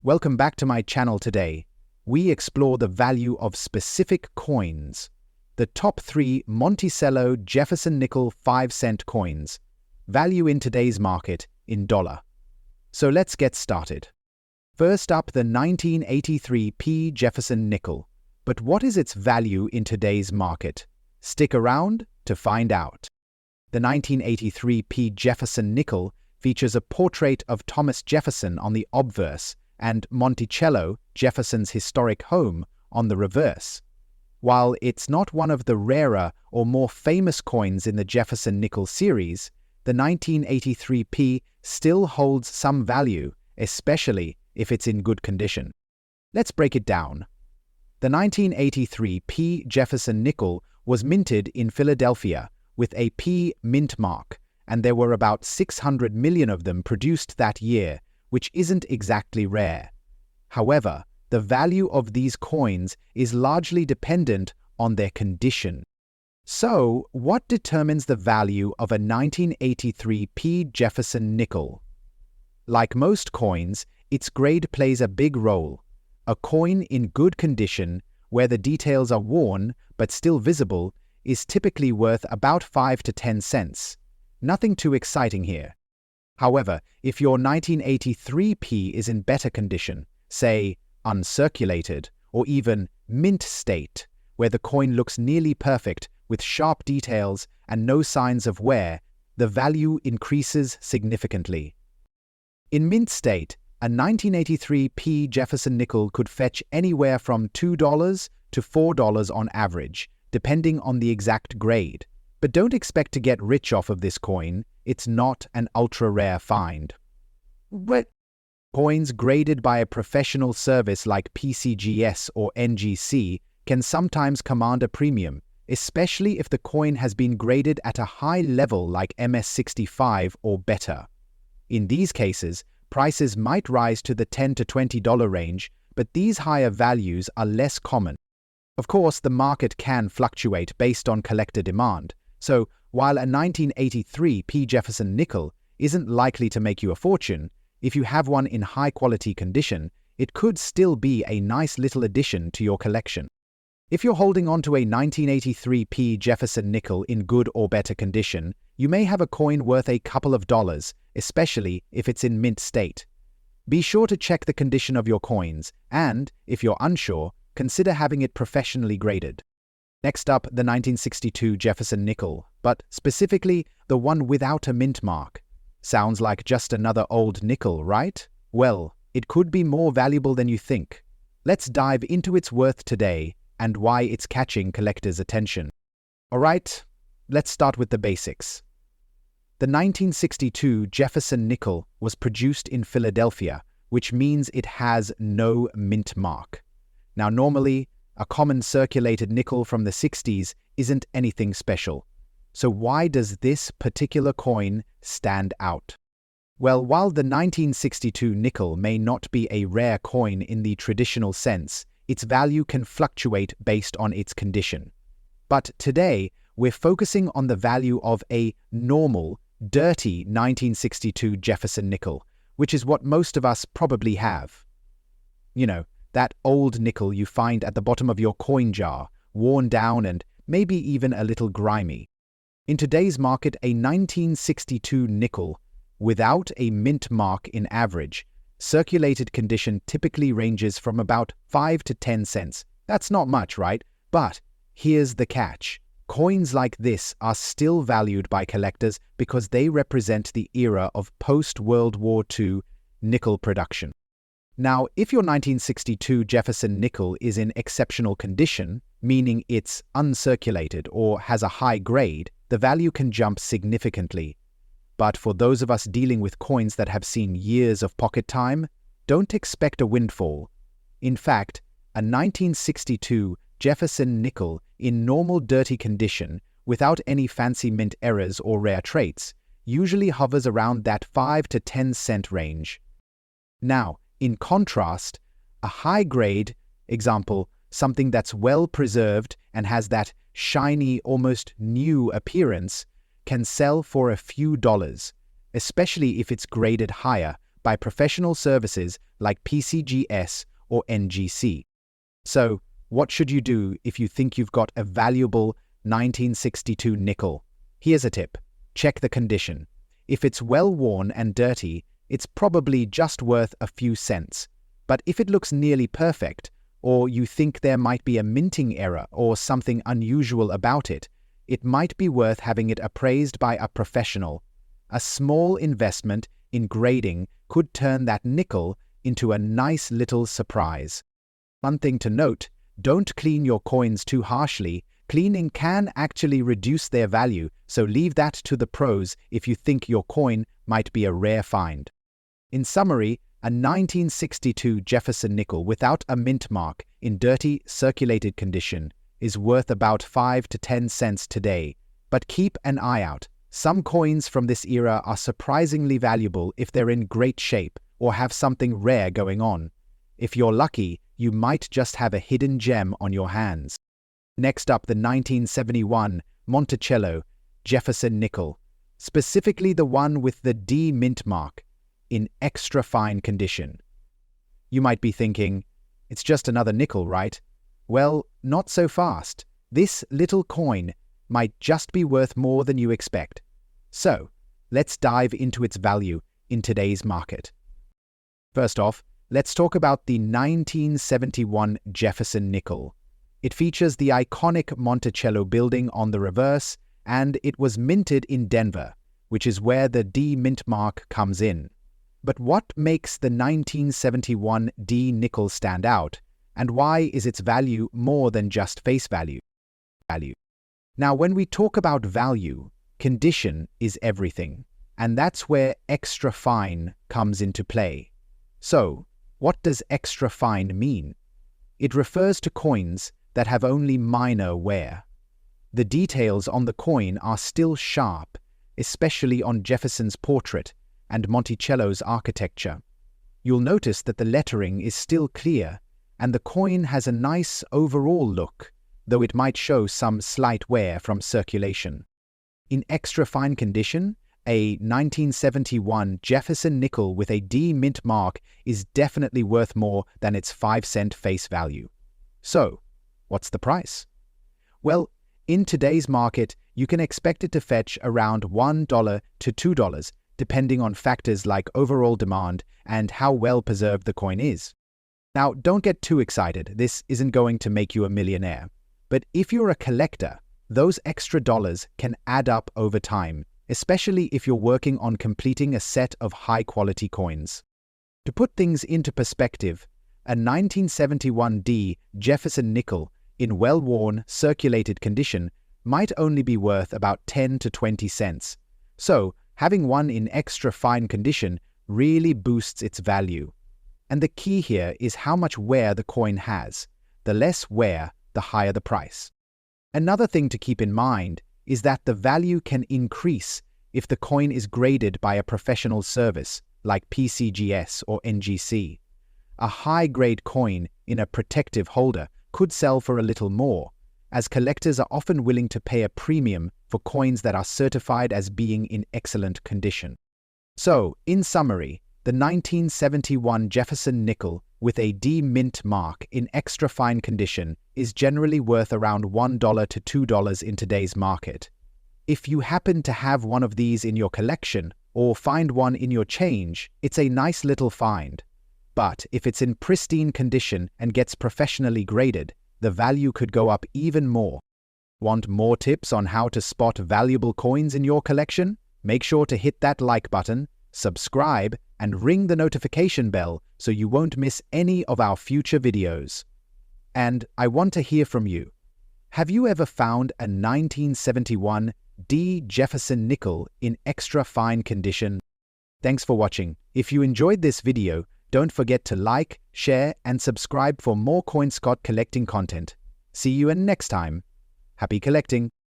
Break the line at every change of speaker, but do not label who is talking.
Welcome back to my channel today. We explore the value of specific coins. The top 3 Monticello Jefferson nickel 5-cent coins. Value in today's market in dollar. So let's get started. First up, the 1983 P Jefferson nickel. But what is its value in today's market? Stick around to find out. The 1983 P Jefferson nickel features a portrait of Thomas Jefferson on the obverse and Monticello, Jefferson's historic home, on the reverse. While it's not one of the rarer or more famous coins in the Jefferson nickel series, the 1983 P still holds some value, especially if it's in good condition. Let's break it down. The 1983 P Jefferson nickel was minted in Philadelphia with a P mint mark, and there were about 600 million of them produced that year, which isn't exactly rare. However, the value of these coins is largely dependent on their condition. So, what determines the value of a 1983 P Jefferson nickel? Like most coins, its grade plays a big role. A coin in good condition, where the details are worn but still visible, is typically worth about 5 to 10 cents. Nothing too exciting here. However, if your 1983 P is in better condition, say uncirculated or even mint state, where the coin looks nearly perfect with sharp details and no signs of wear, the value increases significantly. In mint state, a 1983 P Jefferson nickel could fetch anywhere from $2 to $4 on average, depending on the exact grade. But don't expect to get rich off of this coin. It's not an ultra-rare find. But coins graded by a professional service like PCGS or NGC can sometimes command a premium, especially if the coin has been graded at a high level like MS65 or better. In these cases, prices might rise to the $10 to $20 range, but these higher values are less common. Of course, the market can fluctuate based on collector demand. So, while a 1983 P Jefferson nickel isn't likely to make you a fortune, if you have one in high-quality condition, it could still be a nice little addition to your collection. If you're holding on to a 1983 P Jefferson nickel in good or better condition, you may have a coin worth a couple of dollars, especially if it's in mint state. Be sure to check the condition of your coins, and, if you're unsure, consider having it professionally graded. Next up, the 1962 Jefferson nickel, but specifically the one without a mint mark. Sounds like just another old nickel, right? Well, it could be more valuable than you think. Let's dive into its worth today and why it's catching collectors' attention. Alright, let's start with the basics. The 1962 Jefferson nickel was produced in Philadelphia, which means it has no mint mark. Now, normally, a common circulated nickel from the 60s isn't anything special. So why does this particular coin stand out? Well, while the 1962 nickel may not be a rare coin in the traditional sense, its value can fluctuate based on its condition. But today, we're focusing on the value of a normal, dirty 1962 Jefferson nickel, which is what most of us probably have. You know, that old nickel you find at the bottom of your coin jar, worn down and maybe even a little grimy. In today's market, a 1962 nickel, without a mint mark in average, circulated condition typically ranges from about 5 to 10 cents. That's not much, right? But here's the catch. Coins like this are still valued by collectors because they represent the era of post-World War II nickel production. Now, if your 1962 Jefferson nickel is in exceptional condition, meaning it's uncirculated or has a high grade, the value can jump significantly. But for those of us dealing with coins that have seen years of pocket time, don't expect a windfall. In fact, a 1962 Jefferson nickel in normal dirty condition, without any fancy mint errors or rare traits, usually hovers around that 5 to 10 cent range. Now, in contrast, a high-grade, example, something that's well preserved and has that shiny, almost new appearance, can sell for a few dollars, especially if it's graded higher, by professional services like PCGS or NGC. So, what should you do if you think you've got a valuable 1962 nickel? Here's a tip. Check the condition. If it's well worn and dirty, it's probably just worth a few cents. But if it looks nearly perfect, or you think there might be a minting error or something unusual about it, it might be worth having it appraised by a professional. A small investment in grading could turn that nickel into a nice little surprise. One thing to note, don't clean your coins too harshly. Cleaning can actually reduce their value, so leave that to the pros if you think your coin might be a rare find. In summary, a 1962 Jefferson nickel without a mint mark in dirty, circulated condition is worth about 5 to 10 cents today. But keep an eye out. Some coins from this era are surprisingly valuable if they're in great shape or have something rare going on. If you're lucky, you might just have a hidden gem on your hands. Next up, the 1971 Monticello Jefferson nickel, specifically the one with the D mint mark, in extra fine condition. You might be thinking, it's just another nickel, right? Well, not so fast. This little coin might just be worth more than you expect. So, let's dive into its value in today's market. First off, let's talk about the 1971 Jefferson nickel. It features the iconic Monticello building on the reverse, and it was minted in Denver, which is where the D mint mark comes in. But what makes the 1971 D nickel stand out, and why is its value more than just face value? Now, when we talk about value, condition is everything, and that's where extra fine comes into play. So, what does extra fine mean? It refers to coins that have only minor wear. The details on the coin are still sharp, especially on Jefferson's portrait and Monticello's architecture. You'll notice that the lettering is still clear, and the coin has a nice overall look, though it might show some slight wear from circulation. In extra fine condition, a 1971 Jefferson nickel with a D mint mark is definitely worth more than its 5-cent face value. So, what's the price? Well, in today's market, you can expect it to fetch around $1 to $2, depending on factors like overall demand and how well preserved the coin is. Now, don't get too excited. This isn't going to make you a millionaire. But if you're a collector, those extra dollars can add up over time, especially if you're working on completing a set of high-quality coins. To put things into perspective, a 1971 D Jefferson nickel in well-worn, circulated condition might only be worth about 10 to 20 cents. So, having one in extra fine condition really boosts its value. And the key here is how much wear the coin has. The less wear, the higher the price. Another thing to keep in mind is that the value can increase if the coin is graded by a professional service like PCGS or NGC. A high-grade coin in a protective holder could sell for a little more, as collectors are often willing to pay a premium for coins that are certified as being in excellent condition. So, in summary, the 1971 Jefferson nickel with a D mint mark in extra fine condition is generally worth around $1 to $2 in today's market. If you happen to have one of these in your collection or find one in your change, it's a nice little find. But if it's in pristine condition and gets professionally graded, the value could go up even more. Want more tips on how to spot valuable coins in your collection? Make sure to hit that like button, subscribe, and ring the notification bell so you won't miss any of our future videos. And I want to hear from you. Have you ever found a 1971 D Jefferson nickel in extra fine condition? Thanks for watching. If you enjoyed this video, don't forget to like, share, and subscribe for more CoinScot collecting content. See you next time. Happy collecting!